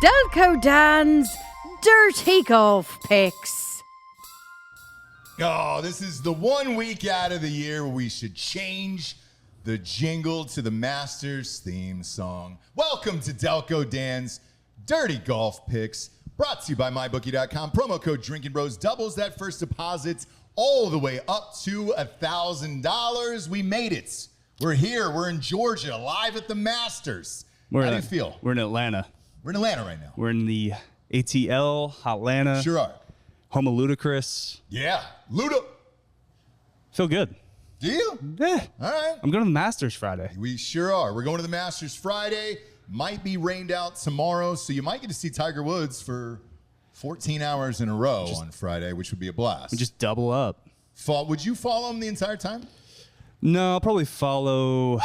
Delco Dan's Dirty Golf Picks. Oh, this is the 1 week out of the year where we should change the jingle to the Masters theme song. Welcome to Delco Dan's Dirty Golf Picks, brought to you by MyBookie.com. Promo code Drinking Bros doubles that first deposit all the way up to $1,000. We made it. We're here. We're in Georgia, live at the Masters. How do you feel? We're in Atlanta. We're in Atlanta right now. We're in the ATL, Atlanta. Sure are. Home of Ludacris. Yeah. Luda. Feel good. Do you? Yeah. All right. I'm going to the Masters Friday. We sure are. We're going to the Masters Friday. Might be rained out tomorrow, so you might get to see Tiger Woods for 14 hours in a row on Friday, which would be a blast. We just double up. Would you follow him the entire time? No, I'll probably follow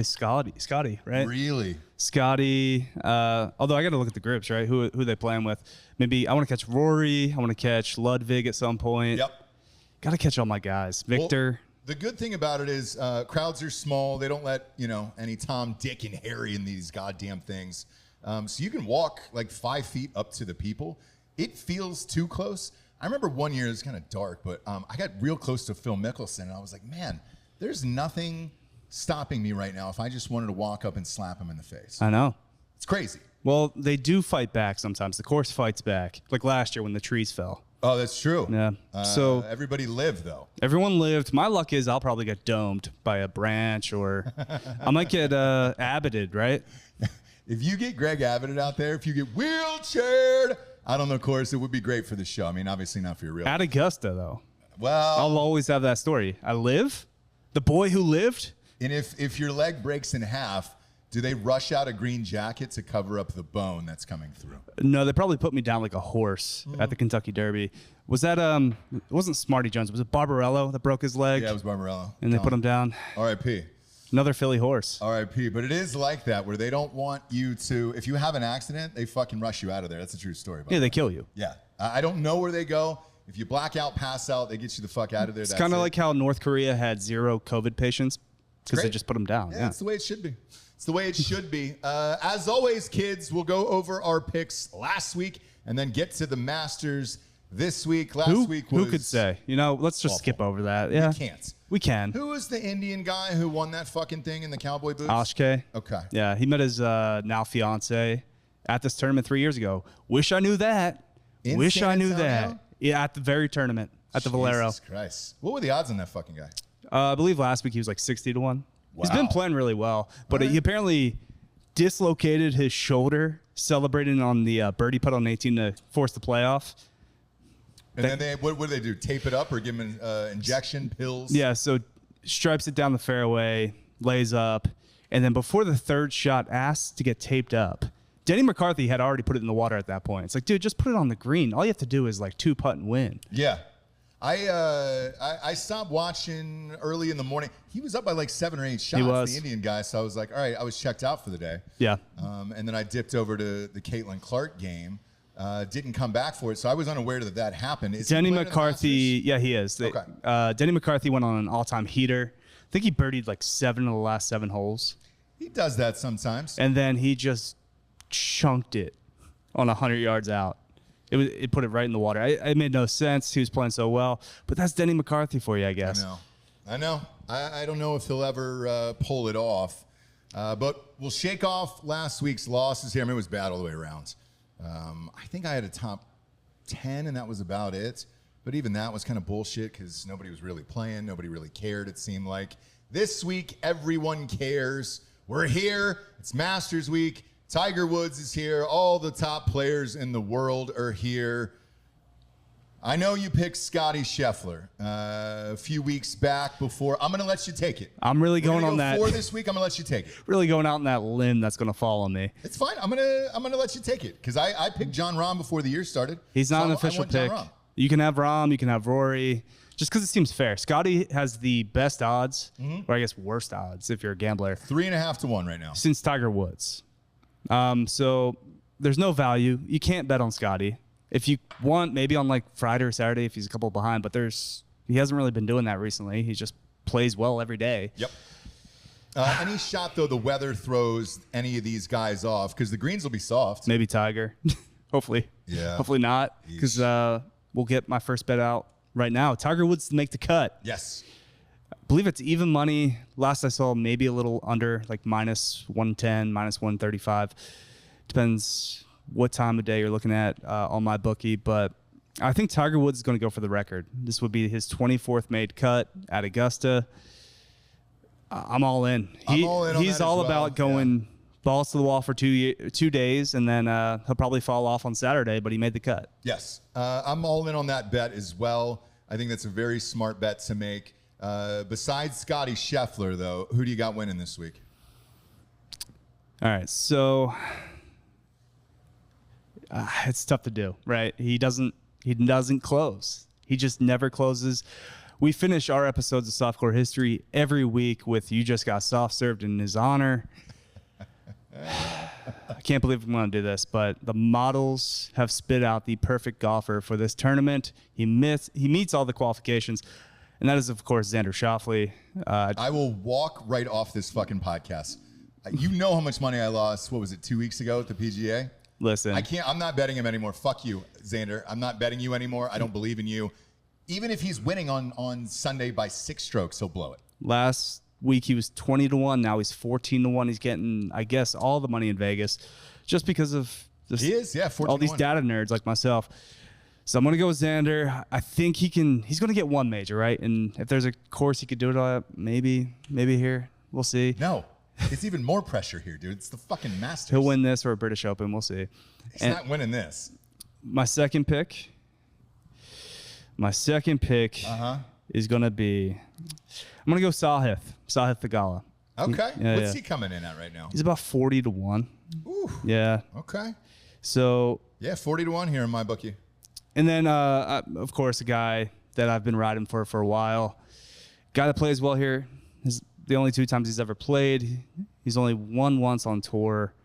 Scotty, right? Really? Scotty. Although I got to look at the groups, right? Who they playing with? Maybe I want to catch Rory. I want to catch Ludwig at some point. Yep. Got to catch all my guys. Victor. Well, the good thing about it is crowds are small. They don't let, any Tom, Dick, and Harry in these goddamn things. So you can walk like 5 feet up to the people. It feels too close. I remember one year, it was kind of dark, but I got real close to Phil Mickelson, and I was like, man, there's nothing stopping me right now if I just wanted to walk up and slap him in the face. I know. It's crazy. Well, they do fight back sometimes. The course fights back, like last year when the trees fell. Oh, that's true. Yeah. So everybody lived, though. Everyone lived. My luck is I'll probably get domed by a branch, or I might get abboted, right? If you get Greg Abbott out there, if you get wheelchaired out on the course, it would be great for the show. I mean, obviously not for your real. At Augusta, though. Well, I'll always have that story. I live. The boy who lived. And if your leg breaks in half, do they rush out a green jacket to cover up the bone that's coming through? No, they probably put me down like a horse at the Kentucky Derby. Was that it wasn't Smarty Jones. Was it Barbarello that broke his leg? Yeah, it was Barbarello. And they put him down. R.I.P. Another Philly horse. R.I.P. But it is like that where they don't want you to, if you have an accident, they fucking rush you out of there. That's a true story. Yeah, they kill you. Yeah. I don't know where they go. If you black out, pass out, they get you the fuck out of there. It's kind of like how North Korea had 0 COVID patients because they just put them down. Yeah, that's the way it should be. It's the way it should be. As always, kids, we'll go over our picks last week and then get to the Masters this week. Last week was... Who could say? Let's just skip over that. Yeah. We can't. We can. Who was the Indian guy who won that fucking thing in the cowboy boots? Oshke. Okay. Yeah, he met his now fiance at this tournament 3 years ago. Wish I knew that. Wish I knew that. Yeah, at the very tournament at the Valero. Jesus Christ. What were the odds on that fucking guy? I believe last week he was like 60 to 1. Wow. He's been playing really well, but he apparently dislocated his shoulder celebrating on the birdie putt on 18 to force the playoff. And then what do they do? Tape it up or give him an injection, pills? Yeah, so stripes it down the fairway, lays up, and then before the third shot asks to get taped up. Denny McCarthy had already put it in the water at that point. It's like, dude, just put it on the green. All you have to do is like 2-putt and win. Yeah. I stopped watching early in the morning. He was up by like 7 or 8 shots, the Indian guy. So I was like, all right, I was checked out for the day. Yeah. And then I dipped over to the Caitlin Clark game. Didn't come back for it, so I was unaware that happened. Is Denny McCarthy, yeah, he is. Okay. Denny McCarthy went on an all-time heater. I think he birdied like 7 of the last 7 holes. He does that sometimes. And then he just chunked it on 100 yards out. It put it right in the water. It made no sense. He was playing so well. But that's Denny McCarthy for you, I guess. I know. I don't know if he'll ever pull it off. But we'll shake off last week's losses here. I mean, it was bad all the way around. I think I had a top 10, and that was about it. But even that was kind of bullshit because nobody was really playing. Nobody really cared, it seemed like. This week, everyone cares. We're here. It's Masters Week. Tiger Woods is here. All the top players in the world are here. I know you picked Scotty Scheffler a few weeks back before. I'm going to let you take it. I'm really going on that. For this week, I'm going to let you take it. Really going out on that limb that's going to fall on me. It's fine. I'm gonna let you take it because I picked Jon Rahm before the year started. He's not an official pick. You can have Rahm. You can have Rory. Just because it seems fair. Scotty has the best odds, or I guess worst odds if you're a gambler. 3.5 to 1 right now. Since Tiger Woods. So there's no value. You can't bet on Scotty. If you want, maybe on like Friday or Saturday if he's a couple behind, but he hasn't really been doing that recently. He just plays well every day. Yep. Any shot, though, the weather throws any of these guys off because the greens will be soft. Maybe Tiger. Hopefully. Yeah. Hopefully not, because we'll get my first bet out right now. Tiger Woods to make the cut. Yes. I believe it's even money. Last I saw, maybe a little under, like minus 110, minus 135. Depends what time of day you're looking at on my bookie. But I think Tiger Woods is going to go for the record. This would be his 24th made cut at Augusta. I'm all in. He's all about going balls to the wall for 2 days, and then he'll probably fall off on Saturday, but he made the cut. Yes. I'm all in on that bet as well. I think that's a very smart bet to make. Besides Scotty Scheffler, though, who do you got winning this week? All right, so it's tough to do, right? He doesn't close. He just never closes. We finish our episodes of Softcore History every week with "You just got soft served" in his honor. I can't believe I'm going to do this, but the models have spit out the perfect golfer for this tournament. He meets all the qualifications, and that is, of course, Xander Schauffele. I will walk right off this fucking podcast. You know how much money I lost, what was it, 2 weeks ago at the PGA? Listen. I'm not betting him anymore. Fuck you, Xander. I'm not betting you anymore. I don't believe in you. Even if he's winning on Sunday by 6 strokes, he'll blow it. Last week he was 20-1. Now he's 14-1. He's getting, I guess, all the money in Vegas just because of this, he is, yeah, 14-1. All these data nerds like myself. So I'm going to go with Xander. I think he's going to get one major, right? And if there's a course he could do it on, maybe here. We'll see. No, it's even more pressure here, dude. It's the fucking Masters. He'll win this or a British Open. We'll see. He's not winning this. My second pick is going to be, I'm going to go Sahith Theegala. Okay. What's he coming in at right now? He's about 40-1. Ooh. Yeah. Okay. So. Yeah, 40-1 here in my bookie. And then, of course, a guy that I've been riding for a while. Guy that plays well here. The only 2 times he's ever played. He's only won once on tour,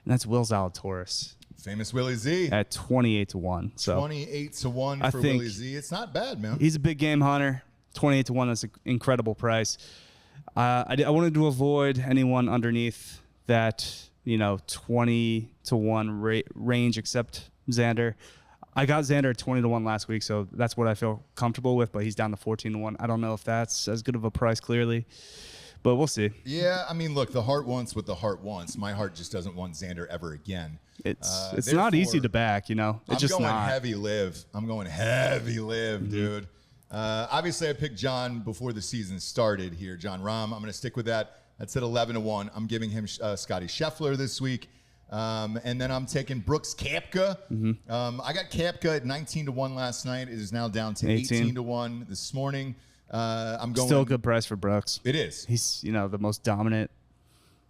and that's Will Zalatoris. Famous WillieZ. At 28-1. So 28-1 for WillieZ. It's not bad, man. He's a big game hunter. 28-1, that's an incredible price. I wanted to avoid anyone underneath that, 20-1 range except Xander. I got Xander at 20-1 last week, so that's what I feel comfortable with, but he's down to 14-1. I don't know if that's as good of a price, clearly, but we'll see. Yeah, I mean, look, the heart wants what the heart wants. My heart just doesn't want Xander ever again. It's not easy to back, It's I'm just going not. heavy live. I'm going heavy live, dude. Obviously, I picked John before the season started here, John Rahm. I'm going to stick with that. That's at 11-1. I'm giving him Scotty Scheffler this week. And then I'm taking Brooks Koepka. I got Koepka at 19-1 last night. It is now down to 18-1 this morning. I'm going. Still a good price for Brooks. It is. He's the most dominant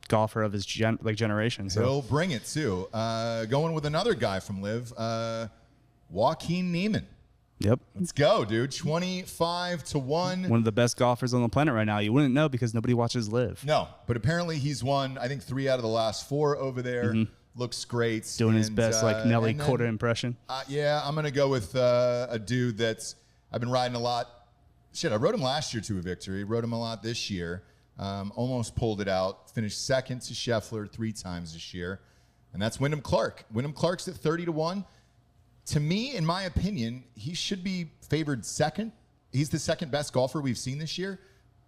golfer of his generation. So he'll bring it too. Going with another guy from Live, Joaquin Niemann. Yep. Let's go, dude. 25-1. One of the best golfers on the planet right now. You wouldn't know because nobody watches Live. No, but apparently he's won, I think, 3 out of the last 4 over there. Looks great. Doing his best, like Nelly quarter impression. Yeah, I'm going to go with a dude that's I've been riding a lot. Shit, I rode him last year to a victory. Rode him a lot this year. Almost pulled it out. Finished second to Scheffler 3 times this year. And that's Wyndham Clark. Wyndham Clark's at 30-1. To me, in my opinion, he should be favored second. He's the second best golfer we've seen this year.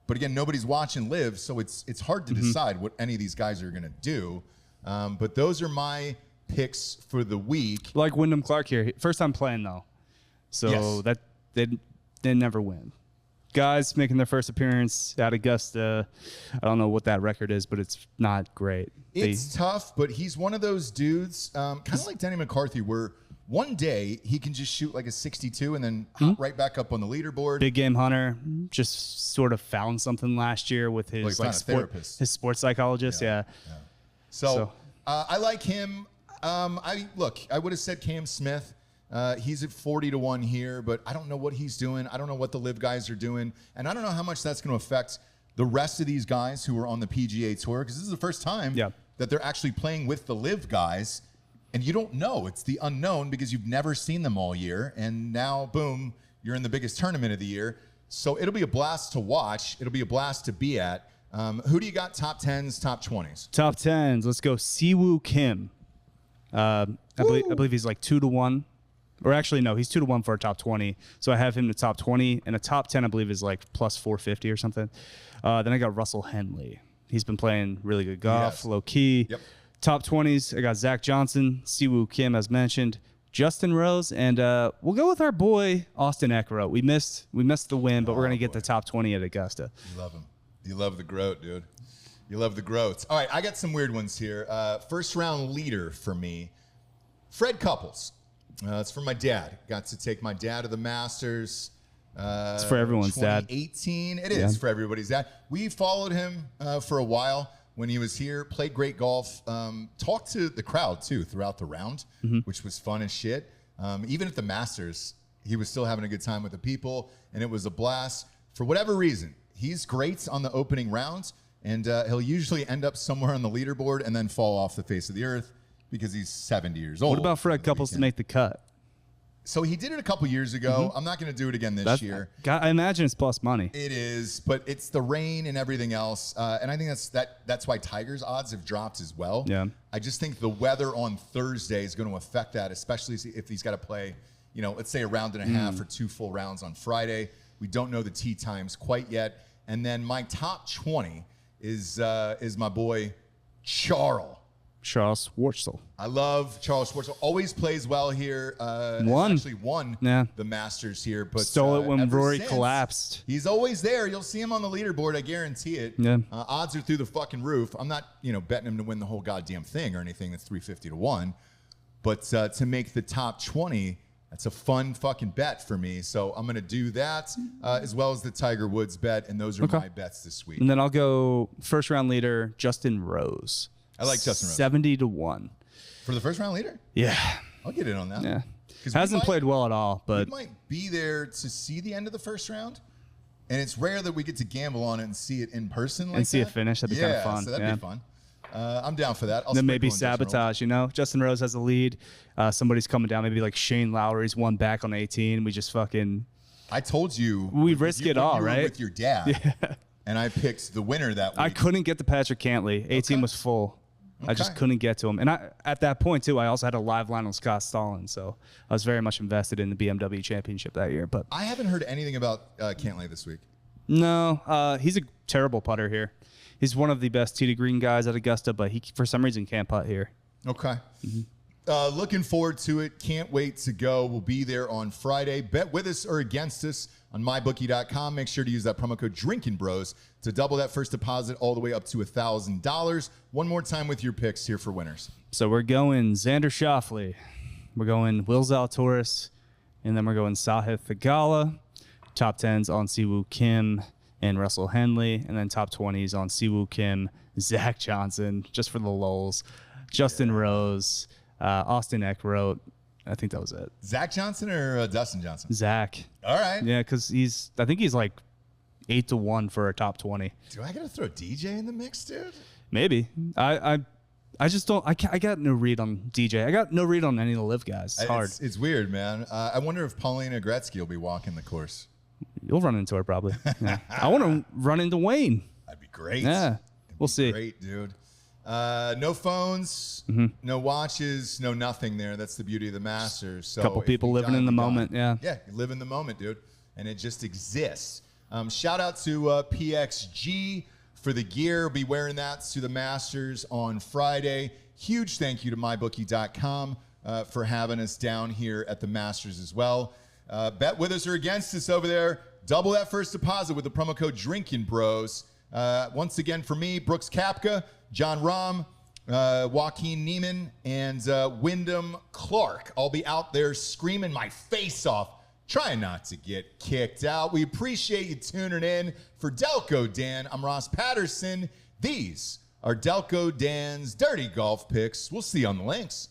But again, nobody's watching Live, so it's hard to decide what any of these guys are going to do. But those are my picks for the week. Like Wyndham Clark here. First time playing, though. So Yes. that they never win. Guys making their first appearance at Augusta. I don't know what that record is, but it's not great. It's tough, but he's one of those dudes, kind of like Denny McCarthy, where one day he can just shoot like a 62 and then hop right back up on the leaderboard. Big game hunter, just sort of found something last year with his his sports psychologist. Yeah. So I like him. I would have said Cam Smith. He's at 40-1 here, but I don't know what he's doing. I don't know what the Live guys are doing, and I don't know how much that's going to affect the rest of these guys who are on the PGA Tour, because this is the first time that they're actually playing with the Live guys. And you don't know. It's the unknown because you've never seen them all year. And now, boom, you're in the biggest tournament of the year. So it'll be a blast to watch. It'll be a blast to be at. Who do you got top 10s, top 20s? Top 10s. Let's go Siwoo Kim. I believe he's like 2-1. Or actually, no, he's 2-1 for a top 20. So I have him to top 20. And a top 10, I believe, is like plus 450 or something. Then I got Russell Henley. He's been playing really good golf, low key. Yep. Top 20s, I got Zach Johnson, Siwoo Kim, as mentioned, Justin Rose, and we'll go with our boy Austin Eckroat. We missed the win, but we're gonna get the top 20 at Augusta. You love him. You love the Groat, dude. You love the Groats. All right, I got some weird ones here. First round leader for me, Fred Couples. It's for my dad. Got to take my dad to the Masters. It's for everyone's dad. 2018. It is for everybody's dad. We followed him for a while when he was here. Played great golf. Talked to the crowd too throughout the round, which was fun as shit. Even at the Masters, he was still having a good time with the people, and it was a blast. For whatever reason, he's great on the opening rounds, and he'll usually end up somewhere on the leaderboard and then fall off the face of the earth because he's 70 years old. What about Fred Couples to make the cut? So he did it a couple years ago. I'm not going to do it again this year. I imagine it's plus money. It is, but it's the rain and everything else. And I think that's why Tiger's odds have dropped as well. Yeah. I just think the weather on Thursday is going to affect that, especially if he's got to play, let's say a round and a half or 2 full rounds on Friday. We don't know the tee times quite yet. And then my top 20 is my boy Charles Schwartzel. I love Charles Schwartzel. Always plays well here. Actually won the Masters here, but stole it when Rory since, collapsed. He's always there. You'll see him on the leaderboard. I guarantee it. Yeah. Odds are through the fucking roof. I'm not, betting him to win the whole goddamn thing or anything. That's 350 to 1. But to make the top 20, that's a fun fucking bet for me. So I'm going to do that as well as the Tiger Woods bet, and those are my bets this week. And then I'll go first round leader Justin Rose. I like Justin Rose. 70 to 1. For the first round leader? Yeah. I'll get in on that. Yeah. Hasn't played well at all, but we might be there to see the end of the first round. And it's rare that we get to gamble on it and see it in person like and see it finish. That'd be kind of fun. So that'd be fun. I'm down for that. Then maybe sabotage, Justin Rose has the lead. Somebody's coming down. Maybe like Shane Lowry's one back on 18. We just fucking... I told you. We risk it all, right? With your dad. Yeah. And I picked the winner that week. I couldn't get to Patrick Cantley. 18 was full. I just couldn't get to him. And at that point, too, I also had a live line on Scott Stallings. So I was very much invested in the BMW championship that year. But I haven't heard anything about Cantley this week. No, he's a terrible putter here. He's one of the best tee to green guys at Augusta, but he, for some reason, can't putt here. Okay. Looking forward to it. Can't wait to go. We'll be there on Friday. Bet with us or against us on mybookie.com. Make sure to use that promo code DrinkinBros to double that first deposit all the way up to $1,000. One more time with your picks here for winners. So we're going Xander Schauffele. We're going Will Zalatoris. And then we're going Sahith Theegala. Top 10s on Siwoo Kim and Russell Henley. And then top 20s on Siwoo Kim, Zach Johnson, just for the lulz. Justin Rose, Austin Eckroat. I think that was it. Zach Johnson or Dustin Johnson? Zach. All right. Yeah, because I think he's like 8 to 1 for a top 20. Do I got to throw DJ in the mix, dude? Maybe. I just don't. I got no read on DJ. I got no read on any of the live guys. It's hard. It's weird, man. I wonder if Paulina Gretzky will be walking the course. You'll run into her probably. Yeah. I want to run into Wayne. That'd be great. Yeah, we'll see. Great, dude. No phones, no watches, no nothing there. That's the beauty of the Masters. So couple people living in the moment. Yeah. Yeah, you live in the moment, dude. And it just exists. Shout out to PXG for the gear. Be wearing that to the Masters on Friday. Huge thank you to mybookie.com for having us down here at the Masters as well. Bet with us or against us over there. Double that first deposit with the promo code DrinkinBros. Once again, for me, Brooks Koepka, John Rahm, Joaquin Neiman, and Wyndham Clark. I'll be out there screaming my face off, trying not to get kicked out. We appreciate you tuning in. For Delco Dan, I'm Ross Patterson. These are Delco Dan's Dirty Golf Picks. We'll see you on the links.